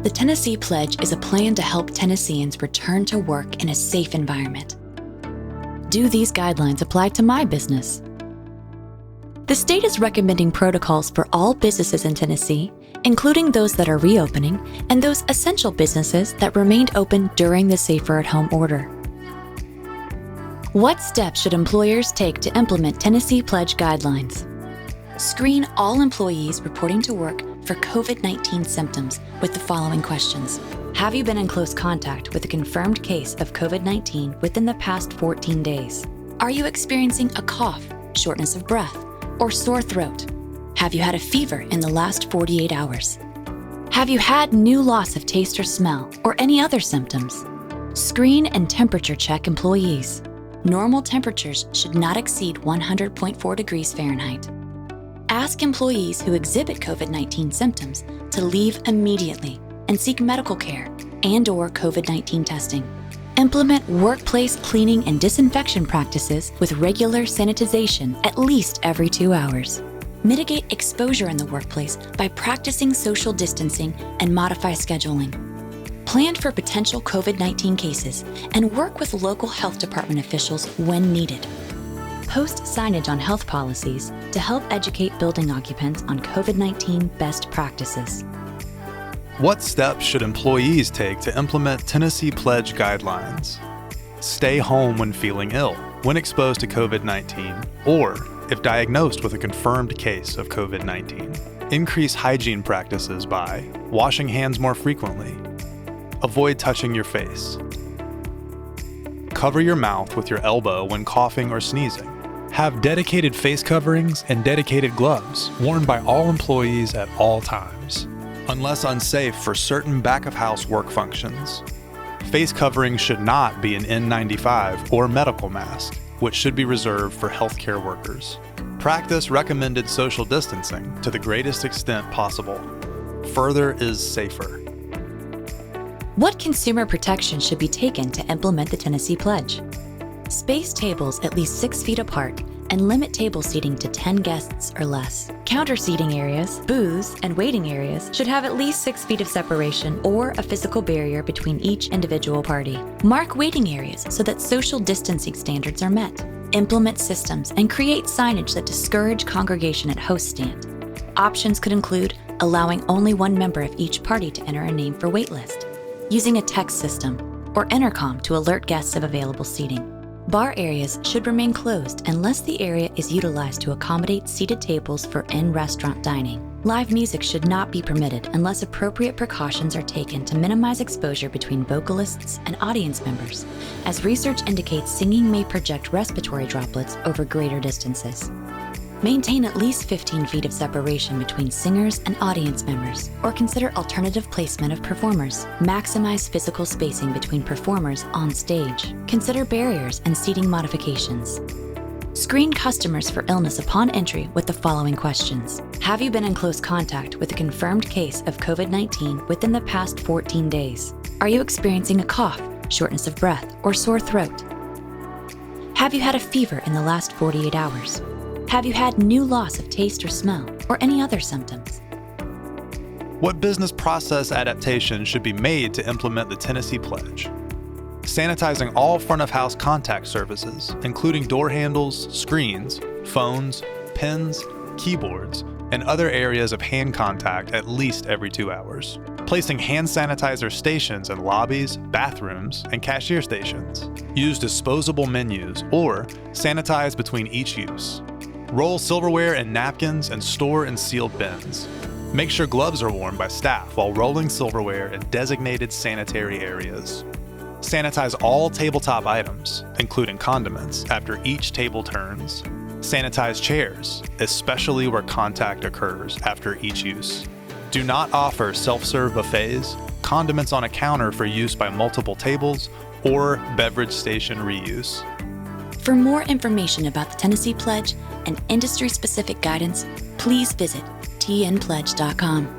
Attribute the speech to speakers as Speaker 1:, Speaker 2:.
Speaker 1: The Tennessee Pledge is a plan to help Tennesseans return to work in a safe environment. Do these guidelines apply to my business? The state is recommending protocols for all businesses in Tennessee, including those that are reopening and those essential businesses that remained open during the Safer at Home order. What steps should employers take to implement Tennessee Pledge guidelines? Screen all employees reporting to work for COVID-19 symptoms with the following questions. Have you been in close contact with a confirmed case of COVID-19 within the past 14 days? Are you experiencing a cough, shortness of breath, or sore throat? Have you had a fever in the last 48 hours? Have you had new loss of taste or smell or any other symptoms? Screen and temperature check employees. Normal temperatures should not exceed 100.4 degrees Fahrenheit. Ask employees who exhibit COVID-19 symptoms to leave immediately and seek medical care and/or COVID-19 testing. Implement workplace cleaning and disinfection practices with regular sanitization at least every 2 hours. Mitigate exposure in the workplace by practicing social distancing and modify scheduling. Plan for potential COVID-19 cases and work with local health department officials when needed. Post signage on health policies to help educate building occupants on COVID-19 best practices.
Speaker 2: What steps should employees take to implement Tennessee Pledge guidelines? Stay home when feeling ill, when exposed to COVID-19, or if diagnosed with a confirmed case of COVID-19. Increase hygiene practices by washing hands more frequently. Avoid touching your face. Cover your mouth with your elbow when coughing or sneezing. Have dedicated face coverings and dedicated gloves worn by all employees at all times, unless unsafe for certain back-of-house work functions. Face coverings should not be an N95 or medical mask, which should be reserved for healthcare workers. Practice recommended social distancing to the greatest extent possible. Further is safer.
Speaker 1: What consumer protection should be taken to implement the Tennessee Pledge? Space tables at least 6 feet apart and limit table seating to 10 guests or less. Counter seating areas, booths, and waiting areas should have at least 6 feet of separation or a physical barrier between each individual party. Mark waiting areas so that social distancing standards are met. Implement systems and create signage that discourage congregation at host stand. Options could include allowing only one member of each party to enter a name for waitlist, using a text system, or intercom to alert guests of available seating. Bar areas should remain closed unless the area is utilized to accommodate seated tables for in-restaurant dining. Live music should not be permitted unless appropriate precautions are taken to minimize exposure between vocalists and audience members, as research indicates singing may project respiratory droplets over greater distances. Maintain at least 15 feet of separation between singers and audience members, or consider alternative placement of performers. Maximize physical spacing between performers on stage. Consider barriers and seating modifications. Screen customers for illness upon entry with the following questions. Have you been in close contact with a confirmed case of COVID-19 within the past 14 days? Are you experiencing a cough, shortness of breath, or sore throat? Have you had a fever in the last 48 hours? Have you had new loss of taste or smell, or any other symptoms?
Speaker 2: What business process adaptations should be made to implement the Tennessee Pledge? Sanitizing all front-of-house contact surfaces, including door handles, screens, phones, pens, keyboards, and other areas of hand contact at least every 2 hours. Placing hand sanitizer stations in lobbies, bathrooms, and cashier stations. Use disposable menus or sanitize between each use. Roll silverware and napkins and store in sealed bins. Make sure gloves are worn by staff while rolling silverware in designated sanitary areas. Sanitize all tabletop items, including condiments, after each table turns. Sanitize chairs, especially where contact occurs after each use. Do not offer self-serve buffets, condiments on a counter for use by multiple tables, or beverage station reuse.
Speaker 1: For more information about the Tennessee Pledge and industry-specific guidance, please visit tnpledge.com.